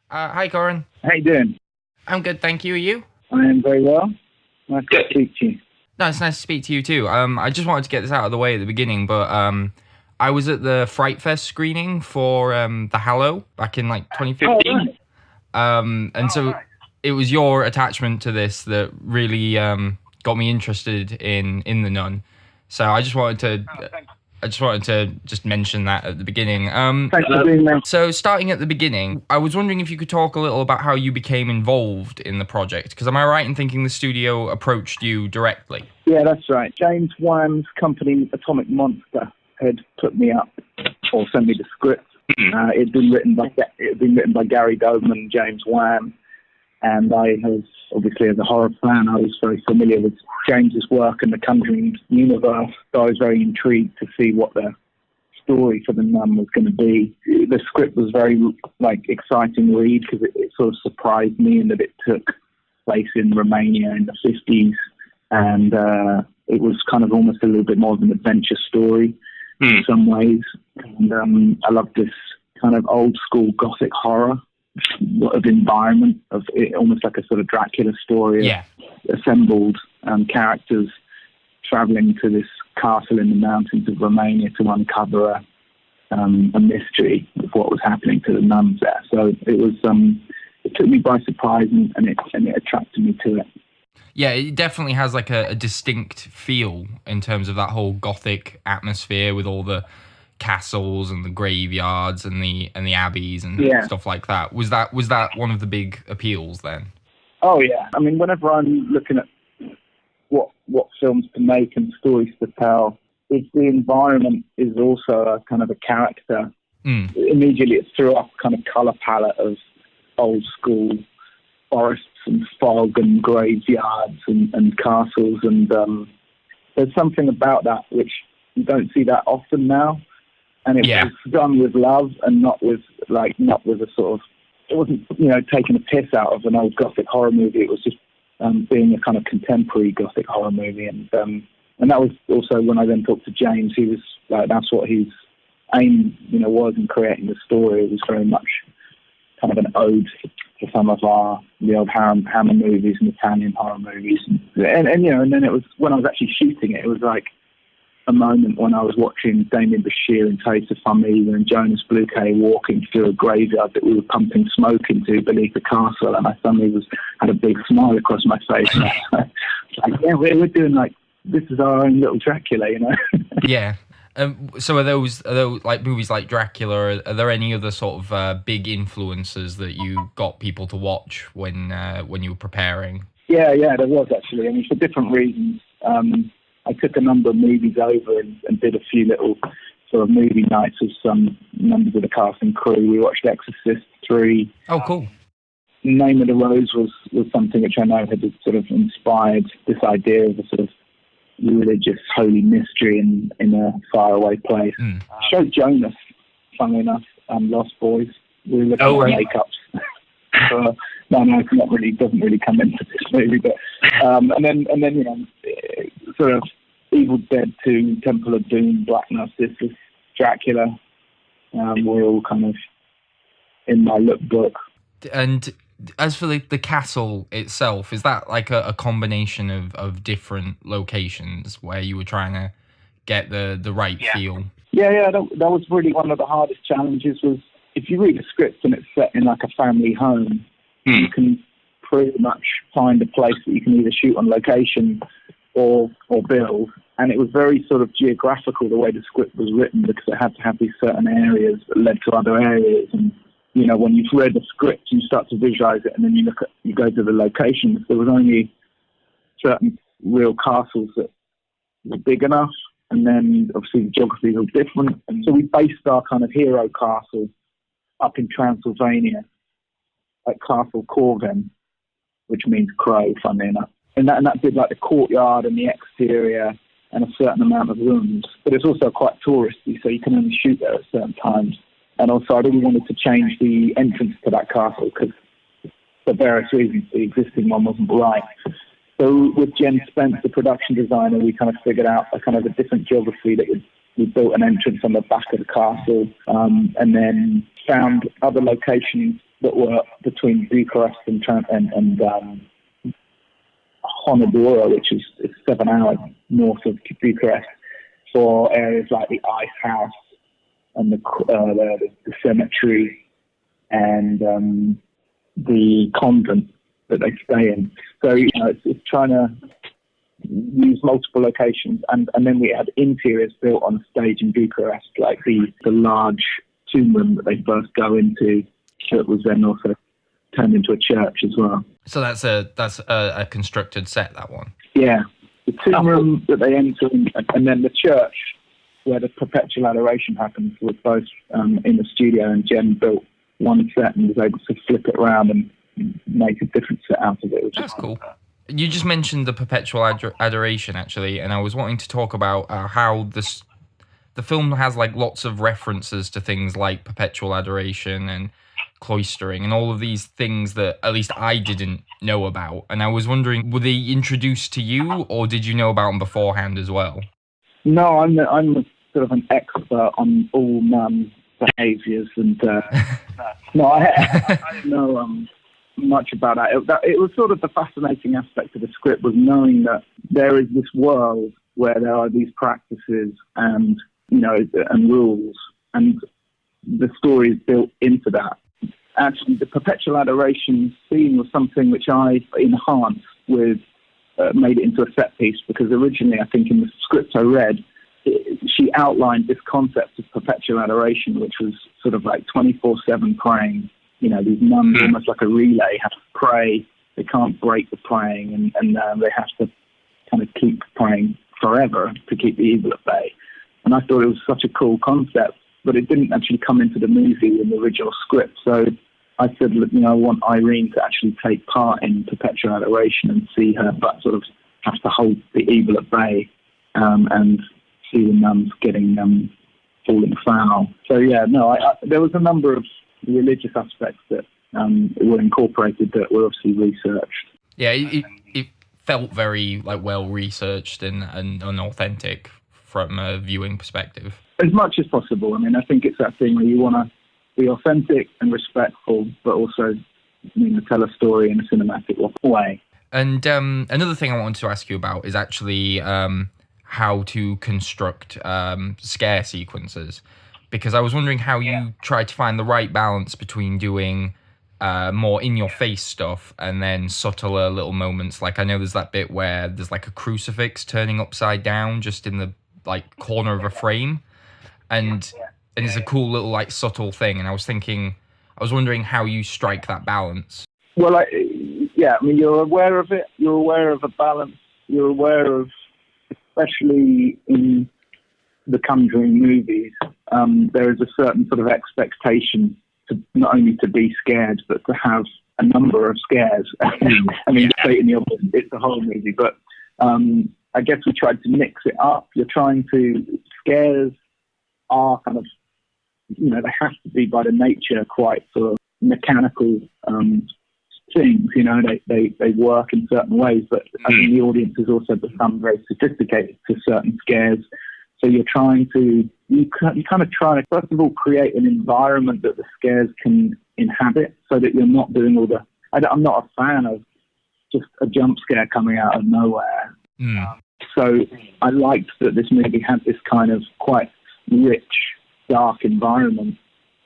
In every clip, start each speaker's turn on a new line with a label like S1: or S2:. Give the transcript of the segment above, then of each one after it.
S1: Hi, Corin.
S2: How you doing?
S1: I'm good, thank you. Are you?
S2: I am very well. Nice to speak to you.
S1: No, it's nice to speak to you too. I just wanted to get this out of the way at the beginning, but I was at the Fright Fest screening for The Hallow back in like 2015. And so it was your attachment to this that really got me interested in the Nun. So I just wanted to just mention that at the beginning.
S2: Thanks for being there.
S1: So starting at the beginning, I was wondering if you could talk a little about how you became involved in the project. Because am I right in thinking the studio approached you directly?
S2: Yeah, that's right. James Wan's company, Atomic Monster, had put me up or sent me the script. It had been written by Gary Doberman and James Wan, and I was obviously, as a horror fan, I was very familiar with James's work and the Conjuring universe. So I was very intrigued to see what the story for the Nun was going to be. The script was very exciting read because it sort of surprised me in that it took place in Romania in the 50s, and it was kind of almost a little bit more of an adventure story in some ways. And I love this kind of old school gothic horror of environment, of it, almost like a sort of Dracula story.
S1: Yeah.
S2: Of assembled characters traveling to this castle in the mountains of Romania to uncover a mystery of what was happening to the nuns there. So it was it took me by surprise, and it attracted me to it.
S1: Yeah, it definitely has like a distinct feel in terms of that whole gothic atmosphere with all the castles and the graveyards and the abbeys and stuff like that. Was that one of the big appeals then?
S2: Oh yeah. I mean, whenever I'm looking at what films to make and stories to tell, if the environment is also a kind of a character, immediately it threw up kind of colour palette of old school forests and fog and graveyards and castles, and there's something about that which you don't see that often now. And it was done with love and not with a sort of, it wasn't, taking a piss out of an old gothic horror movie. It was just being a kind of contemporary gothic horror movie. And that was also when I then talked to James, he was like, that's what his aim, was in creating the story. It was very much kind of an ode to some of the old Hammer movies and Italian horror movies. And then it was, when I was actually shooting it, it was like a moment when I was watching Damien Bashir and Taste of Famila and Jonas Bluquet walking through a graveyard that we were pumping smoke into beneath the castle, and I suddenly had a big smile across my face. Like, yeah, we're doing this is our own little Dracula,
S1: Yeah. So are those like movies like Dracula? Are there any other sort of big influences that you got people to watch when you were preparing?
S2: Yeah, there was actually. I mean, for different reasons. I took a number of movies over and did a few little sort of movie nights with some members of the cast and crew. We watched Exorcist 3.
S1: Oh, cool.
S2: Name of the Rose was something which I know had sort of inspired this idea of a sort of religious holy mystery in a faraway place. Showed Jonas, funnily enough, Lost Boys. We were looking at makeups. No, it's not really, doesn't really come into this movie, but and then sort of Evil Dead 2, Temple of Doom, Black Narcissus, Dracula, were all kind of in my lookbook.
S1: And as for the castle itself, is that like a combination of different locations where you were trying to get the right feel?
S2: Yeah, that was really one of the hardest challenges. Was if you read a script and it's set in like a family home, you can pretty much find a place that you can either shoot on location or build. And it was very sort of geographical the way the script was written, because it had to have these certain areas that led to other areas. And when you've read the script, you start to visualize it, and then you go to the locations. There was only certain real castles that were big enough, and then obviously the geography was different. And so we based our kind of hero castle up in Transylvania at Castle Corvin, which means crow, funnily enough. And that did like the courtyard and the exterior and a certain amount of rooms. But it's also quite touristy, so you can only shoot there at certain times. And also I really wanted to change the entrance to that castle because for various reasons the existing one wasn't right. So with Jen Spence, the production designer, we kind of figured out a kind of a different geography that we built an entrance on the back of the castle, and then found other locations that were between Bucharest and Honodora, which is 7 hours north of Bucharest, for areas like the Ice House and the cemetery and the convent that they stay in. So, it's trying to use multiple locations. And then we had interiors built on stage in Bucharest, like the large tomb room that they first go into, that was then also turned into a church as well.
S1: So that's a constructed set, that one?
S2: Yeah. The tomb room that they enter, and then the church where the Perpetual Adoration happens, was both in the studio, and Jen built one set and was able to flip it around and make a different set out of it.
S1: That's cool. You just mentioned the Perpetual Adoration, actually, and I was wanting to talk about how the film has like lots of references to things like Perpetual Adoration and cloistering and all of these things that at least I didn't know about. And I was wondering, were they introduced to you, or did you know about them beforehand as well?
S2: No, I'm sort of an expert on all NUN behaviours, and no, I didn't know much about that. It was sort of the fascinating aspect of the script, was knowing that there is this world where there are these practices and and rules, and the story is built into that. Actually, the Perpetual Adoration scene was something which I enhanced with, made it into a set piece, because originally, I think in the script I read, she outlined this concept of Perpetual Adoration, which was sort of like 24/7 praying. These nuns, almost like a relay, have to pray. They can't break the praying, and they have to kind of keep praying forever to keep the evil at bay. And I thought it was such a cool concept, but it didn't actually come into the movie in the original script. So I said, I want Irene to actually take part in Perpetual Adoration and see her, but sort of have to hold the evil at bay, and see the nuns getting falling foul. So there was a number of religious aspects that were incorporated that were obviously researched.
S1: Yeah, it felt very well researched and authentic from a viewing perspective.
S2: As much as possible. I mean, I think it's that thing where you want to be authentic and respectful, but also tell a story in a cinematic way.
S1: And another thing I wanted to ask you about is actually how to construct scare sequences, because I was wondering how you try to find the right balance between doing more in-your-face stuff and then subtler little moments. Like, I know there's that bit where there's like a crucifix turning upside down just in the corner of a frame, and it's a cool little subtle thing. And I was wondering how you strike that balance.
S2: Well, you're aware of it. You're aware of a balance. You're aware of, especially in the Conjuring movies, there is a certain sort of expectation to not only to be scared, but to have a number of scares. I mean, stating the obvious, it's a horror movie, but I guess we tried to mix it up. Scares are kind of, they have to be by the nature quite sort of mechanical things. They work in certain ways, but I think the audience has also become very sophisticated to certain scares. So you kind of try to, first of all, create an environment that the scares can inhabit, so that you're not doing all the... I'm not a fan of just a jump scare coming out of nowhere. So I liked that this movie had this kind of quite rich, dark environment.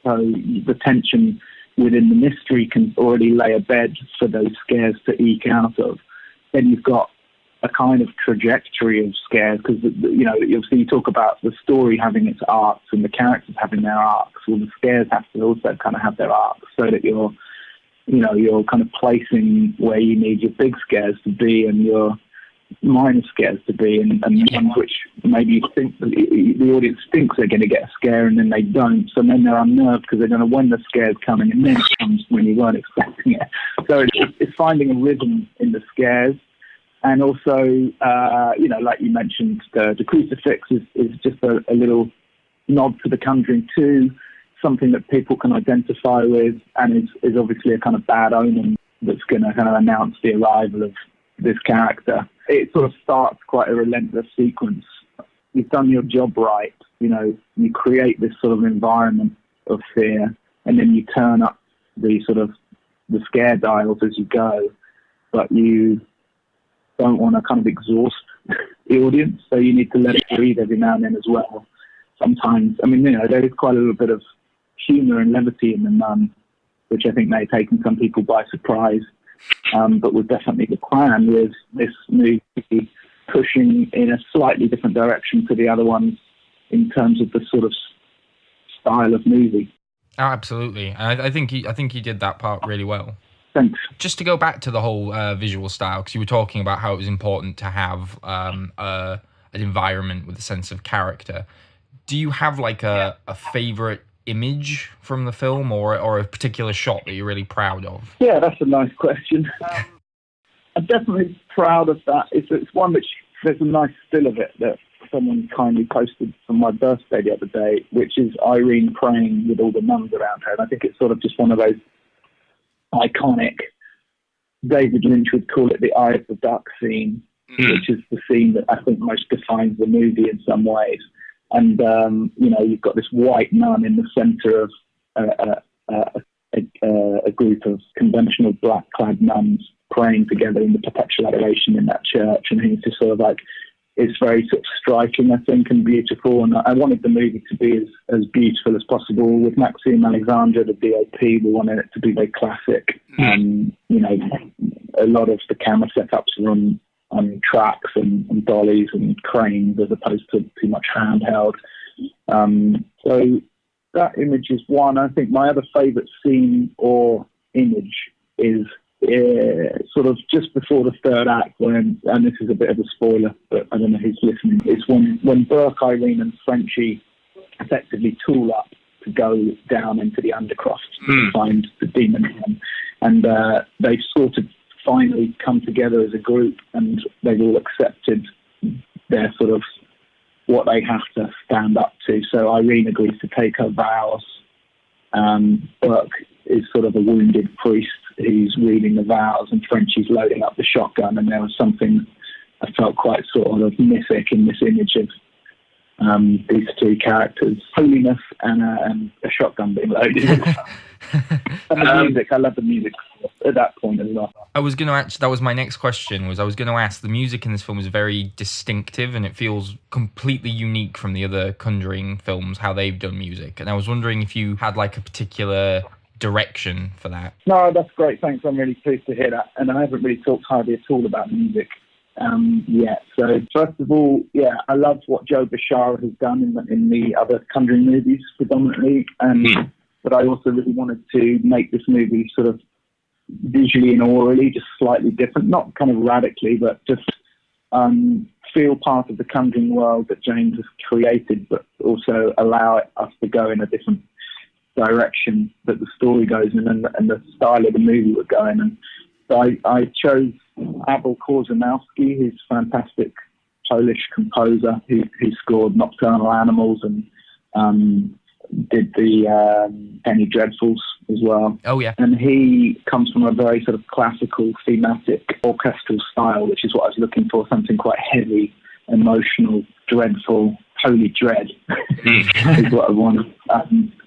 S2: So the tension within the mystery can already lay a bed for those scares to eke out of. Then you've got a kind of trajectory of scares, because you talk about the story having its arcs and the characters having their arcs. Well, the scares have to also kind of have their arcs, so that you're kind of placing where you need your big scares to be and your minor scares to be, and ones which maybe you think the audience thinks they're going to get a scare and then they don't. So then they're unnerved because they don't know when the scare's coming, and then it comes when you weren't expecting it. So it's finding a rhythm in the scares. And also, like you mentioned, the crucifix is just a little nod to the Conjuring 2, something that people can identify with, and is obviously a kind of bad omen that's going to kind of announce the arrival of this character. It sort of starts quite a relentless sequence. You've done your job right. You create this sort of environment of fear, and then you turn up the sort of the scare dials as you go, but you don't want to kind of exhaust the audience, so you need to let it breathe every now and then as well. Sometimes, I mean, there is quite a little bit of humour and levity in the Nun, which I think may have taken some people by surprise, but was definitely the plan with this movie pushing in a slightly different direction to the other ones in terms of the sort of style of movie.
S1: Oh, absolutely. I think he did that part really well.
S2: Thanks.
S1: Just to go back to the whole visual style, because you were talking about how it was important to have an environment with a sense of character. Do you have like a favourite image from the film or a particular shot that you're really proud of?
S2: Yeah, that's a nice question. I'm definitely proud of that. It's one which there's a nice still of it that someone kindly posted for my birthday the other day, which is Irene praying with all the nuns around her. And I think it's sort of just one of those iconic, David Lynch would call it the Eye of the Duck scene, which is the scene that I think most defines the movie in some ways. And, you've got this white nun in the centre of a group of conventional black-clad nuns praying together in the Perpetual Adoration in that church. And it's just sort of like, it's very sort of striking, I think, and beautiful. And I wanted the movie to be as beautiful as possible. With Maxime Alexandre, the DOP, we wanted it to be very classic. A lot of the camera setups are on tracks and dollies and cranes as opposed to too much handheld. So that image is one. I think my other favourite scene or image is sort of just before the third act, when, and this is a bit of a spoiler, but I don't know who's listening, it's when Burke, Irene and Frenchie effectively tool up to go down into the Undercroft to find the demon. And they've sort of finally come together as a group, and they've all accepted their sort of what they have to stand up to. So Irene agrees to take her vows. Burke is sort of a wounded priest who's reading the vows, and Frenchie's loading up the shotgun. And there was something I felt quite sort of mythic in this image of these three characters: holiness and a shotgun being loaded. And the music, I love the music at that point as well.
S1: I was going to actually, that was my next question, I was going to ask, the music in this film is very distinctive and it feels completely unique from the other Conjuring films, how they've done music. And I was wondering if you had like a particular direction for that.
S2: No, that's great. Thanks. I'm really pleased to hear that. And I haven't really talked hardly at all about music yet. So first of all, yeah, I love what Joe Bishara has done in the other Conjuring movies predominantly. But I also really wanted to make this movie sort of visually and orally just slightly different, not kind of radically, but just feel part of the Conjuring world that James has created, but also allow us to go in a different direction that the story goes in and the style of the movie would go in. And so I chose Abel Korzeniowski, who's a fantastic Polish composer who scored Nocturnal Animals and did the Penny Dreadfuls as well.
S1: Oh, yeah.
S2: And he comes from a very sort of classical, thematic, orchestral style, which is what I was looking for, something quite heavy, emotional, dreadful, holy dread is what I wanted.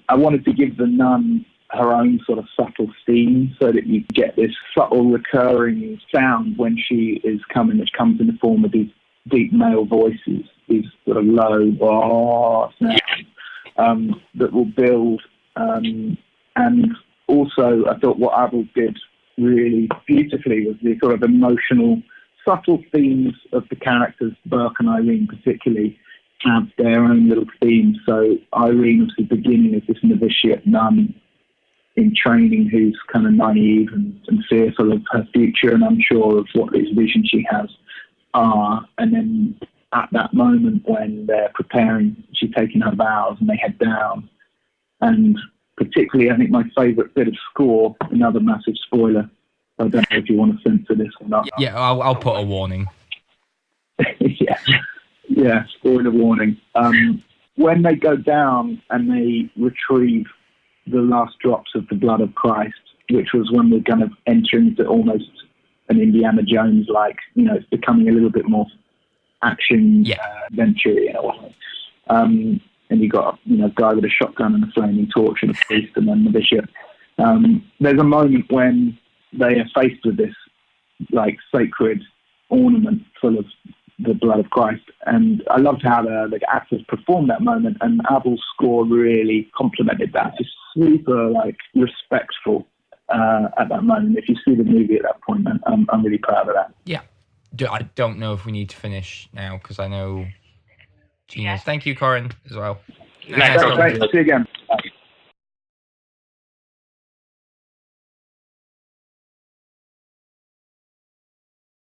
S2: I wanted to give the nun her own sort of subtle theme so that you get this subtle recurring sound when she is coming, which comes in the form of these deep male voices, these sort of low sounds that will build. And also I thought what Abel did really beautifully was the sort of emotional, subtle themes of the characters, Burke and Irene particularly, have their own little themes. So Irene was the beginning of this novitiate nun in training who's kind of naive and fearful of her future and unsure of what these visions she has are. And then at that moment when they're preparing, she's taking her vows and they head down. And particularly, I think my favourite bit of score, another massive spoiler, I don't know if you want to censor this or not.
S1: Yeah, I'll put a warning.
S2: Yeah, spoiler warning. When they go down and they retrieve the last drops of the blood of Christ, which was when we're kind of entering into almost an Indiana Jones-like, it's becoming a little bit more action adventure in a way. And you got a guy with a shotgun and a flaming torch and a priest and then the bishop. there's a moment when they are faced with this like sacred ornament full of the blood of Christ, and I loved how the actors performed that moment, and Abel's score really complemented that. Just super like respectful at that moment. If you see the movie at that point, I'm really proud of that.
S1: Yeah, I don't know if we need to finish now because I know Gina's. Thank you, Corin, as well.
S2: Nice. See you again.